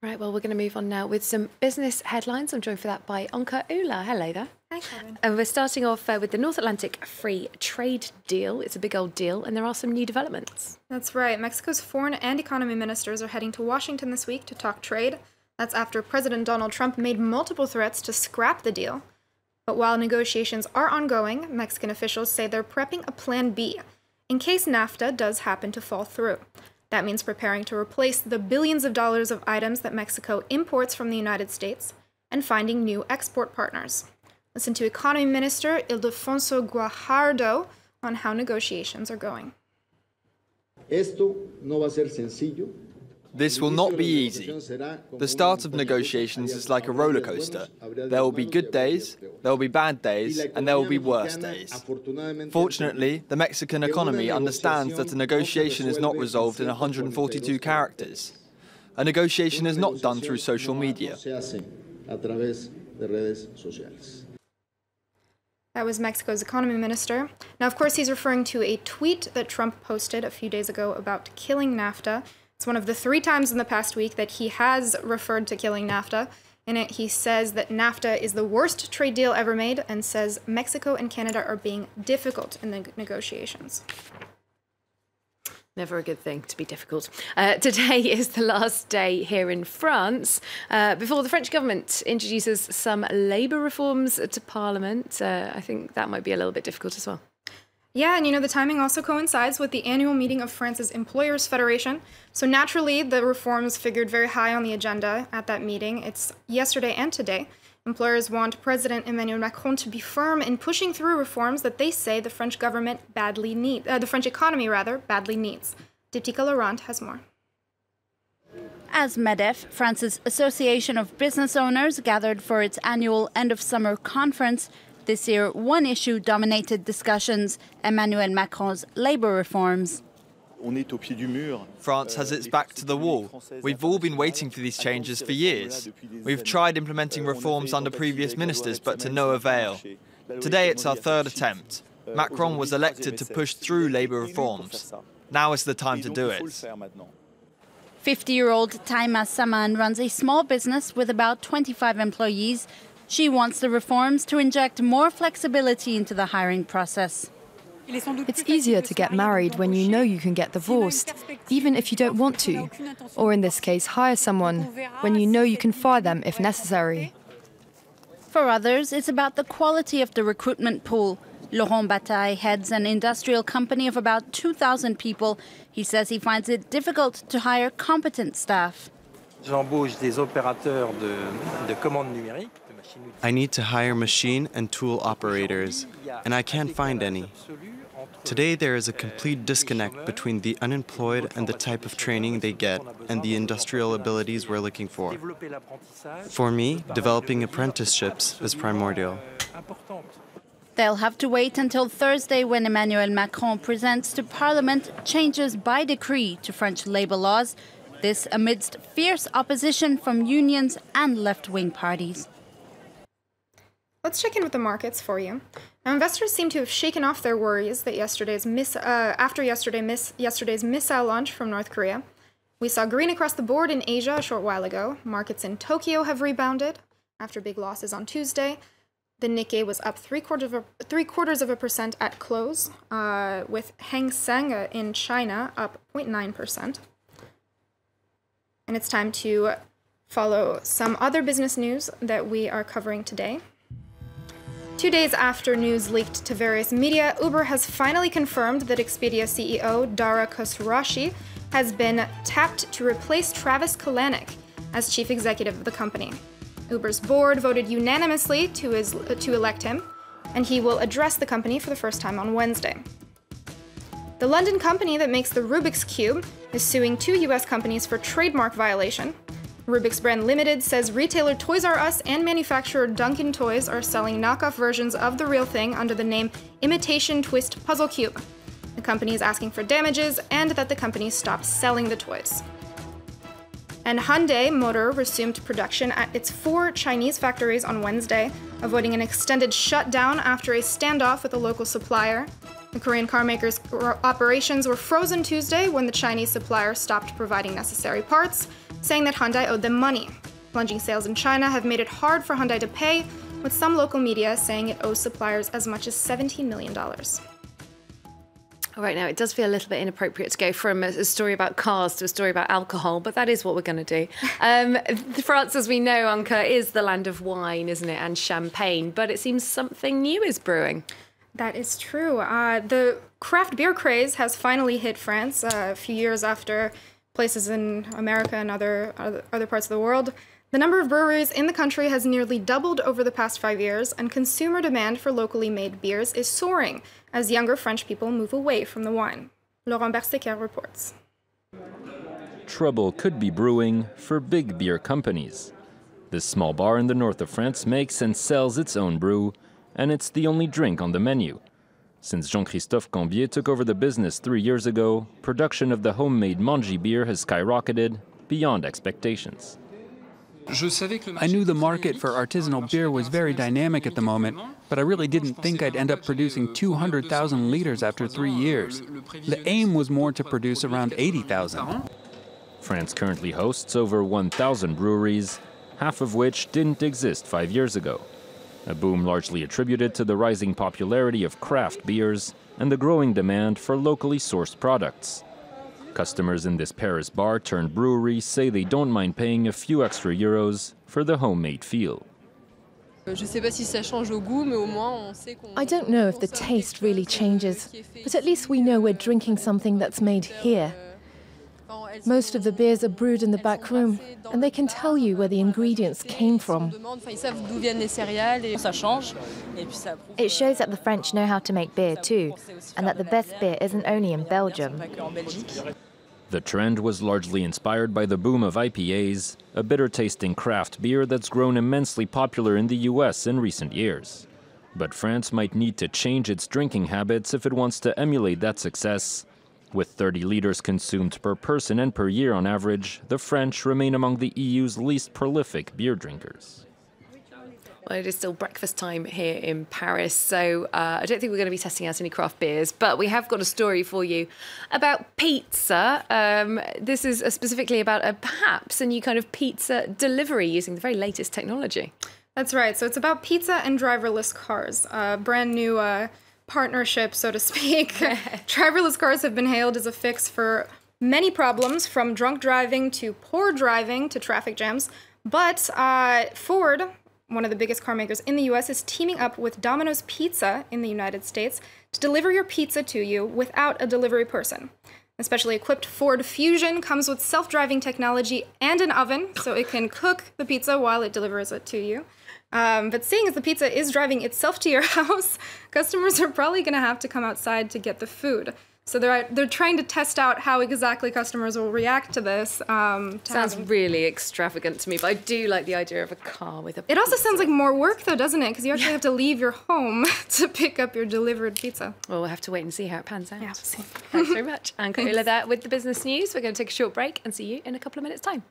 Right, well, we're going to move on now with some business headlines. I'm joined for that by Anka Ula. Hello there. Hi, Karen. And we're starting off with the North Atlantic Free Trade Deal. It's a big old deal, and there are some new developments. That's right. Mexico's foreign and economy ministers are heading to Washington this week to talk trade. That's after President Donald Trump made multiple threats to scrap the deal. But while negotiations are ongoing, Mexican officials say they're prepping a plan B in case NAFTA does happen to fall through. That means preparing to replace the billions of dollars of items that Mexico imports from the United States and finding new export partners. Listen to Economy Minister Ildefonso Guajardo on how negotiations are going. This will not be easy. The start of negotiations is like a roller coaster. There will be good days, there will be bad days, and there will be worse days. Fortunately, the Mexican economy understands that a negotiation is not resolved in 142 characters. A negotiation is not done through social media. That was Mexico's economy minister. Now, of course, he's referring to a tweet that Trump posted a few days ago about killing NAFTA. It's one of the 3 times in the past week that he has referred to killing NAFTA. In it, he says that NAFTA is the worst trade deal ever made and says Mexico and Canada are being difficult in the negotiations. Never a good thing to be difficult. Today is the last day here in France before the French government introduces some labour reforms to Parliament. I think that might be a little bit difficult as well. Yeah, and the timing also coincides with the annual meeting of France's Employers Federation. So naturally, the reforms figured very high on the agenda at that meeting. It's yesterday and today. Employers want President Emmanuel Macron to be firm in pushing through reforms that they say the French government the French economy badly needs. Diptyka Laurent has more. As MEDEF, France's Association of Business Owners, gathered for its annual end-of-summer conference, this year, one issue dominated discussions: Emmanuel Macron's labour reforms. France has its back to the wall. We've all been waiting for these changes for years. We've tried implementing reforms under previous ministers, but to no avail. Today it's our 3rd attempt. Macron was elected to push through labour reforms. Now is the time to do it. 50-year-old Taima Saman runs a small business with about 25 employees. She wants the reforms to inject more flexibility into the hiring process. It's easier to get married when you know you can get divorced, even if you don't want to. Or in this case, hire someone when you know you can fire them if necessary. For others, it's about the quality of the recruitment pool. Laurent Bataille heads an industrial company of about 2,000 people. He says he finds it difficult to hire competent staff. I need to hire machine and tool operators, and I can't find any. Today there is a complete disconnect between the unemployed and the type of training they get and the industrial abilities we're looking for. For me, developing apprenticeships is primordial. They'll have to wait until Thursday when Emmanuel Macron presents to Parliament changes by decree to French labour laws. This amidst fierce opposition from unions and left-wing parties. Let's check in with the markets for you. Now, investors seem to have shaken off their worries that after yesterday's missile launch from North Korea. We saw green across the board in Asia a short while ago. Markets in Tokyo have rebounded after big losses on Tuesday. The Nikkei was up 0.75% at close, with Hang Seng in China up 0.9%. And it's time to follow some other business news that we are covering today. 2 days after news leaked to various media, Uber has finally confirmed that Expedia CEO Dara Khosrowshahi has been tapped to replace Travis Kalanick as chief executive of the company. Uber's board voted unanimously to elect him, and he will address the company for the first time on Wednesday. The London company that makes the Rubik's Cube is suing 2 U.S. companies for trademark violation. Rubik's Brand Limited says retailer Toys R Us and manufacturer Dunkin' Toys are selling knockoff versions of the real thing under the name Imitation Twist Puzzle Cube. The company is asking for damages and that the company stop selling the toys. And Hyundai Motor resumed production at its 4 Chinese factories on Wednesday, avoiding an extended shutdown after a standoff with a local supplier. The Korean carmaker's operations were frozen Tuesday when the Chinese supplier stopped providing necessary parts. saying that Hyundai owed them money. Plunging sales in China have made it hard for Hyundai to pay, with some local media saying it owes suppliers as much as $17 million. All right, now it does feel a little bit inappropriate to go from a story about cars to a story about alcohol, but that is what we're going to do. France, as we know, Anka, is the land of wine, isn't it, and champagne, but it seems something new is brewing. That is true. The craft beer craze has finally hit France a few years after places in America and other parts of the world. The number of breweries in the country has nearly doubled over the past 5 years, and consumer demand for locally made beers is soaring as younger French people move away from the wine. Laurent Bersteker reports. Trouble could be brewing for big beer companies. This small bar in the north of France makes and sells its own brew, and it's the only drink on the menu. Since Jean-Christophe Cambier took over the business 3 years ago, production of the homemade Mangy beer has skyrocketed beyond expectations. I knew the market for artisanal beer was very dynamic at the moment, but I really didn't think I'd end up producing 200,000 liters after 3 years. The aim was more to produce around 80,000. France currently hosts over 1,000 breweries, half of which didn't exist 5 years ago. A boom largely attributed to the rising popularity of craft beers and the growing demand for locally sourced products. Customers in this Paris bar turned brewery say they don't mind paying a few extra euros for the homemade feel. I don't know if the taste really changes, but at least we know we're drinking something that's made here. Most of the beers are brewed in the back room, and they can tell you where the ingredients came from. It shows that the French know how to make beer too, and that the best beer isn't only in Belgium. The trend was largely inspired by the boom of IPAs, a bitter-tasting craft beer that's grown immensely popular in the US in recent years. But France might need to change its drinking habits if it wants to emulate that success. With 30 liters consumed per person and per year on average, the French remain among the EU's least prolific beer drinkers. Well, it is still breakfast time here in Paris, so I don't think we're going to be testing out any craft beers, but we have got a story for you about pizza. This is specifically about perhaps a new kind of pizza delivery using the very latest technology. That's right. So it's about pizza and driverless cars, a brand new partnership, so to speak. Driverless cars have been hailed as a fix for many problems, from drunk driving to poor driving to traffic jams. But Ford, one of the biggest car makers in the US, is teaming up with Domino's Pizza in the United States to deliver your pizza to you without a delivery person. A specially equipped Ford Fusion comes with self-driving technology and an oven, so it can cook the pizza while it delivers it to you. But seeing as the pizza is driving itself to your house, customers are probably going to have to come outside to get the food. So they're trying to test out how exactly customers will react to this. Sounds really extravagant to me, but I do like the idea of a car with a pizza. It also sounds like more work, though, doesn't it? Because you actually have to leave your home to pick up your delivered pizza. Well, we'll have to wait and see how it pans out. Yeah. Thanks very much. Anka Ula there with the business news. We're going to take a short break and see you in a couple of minutes' time.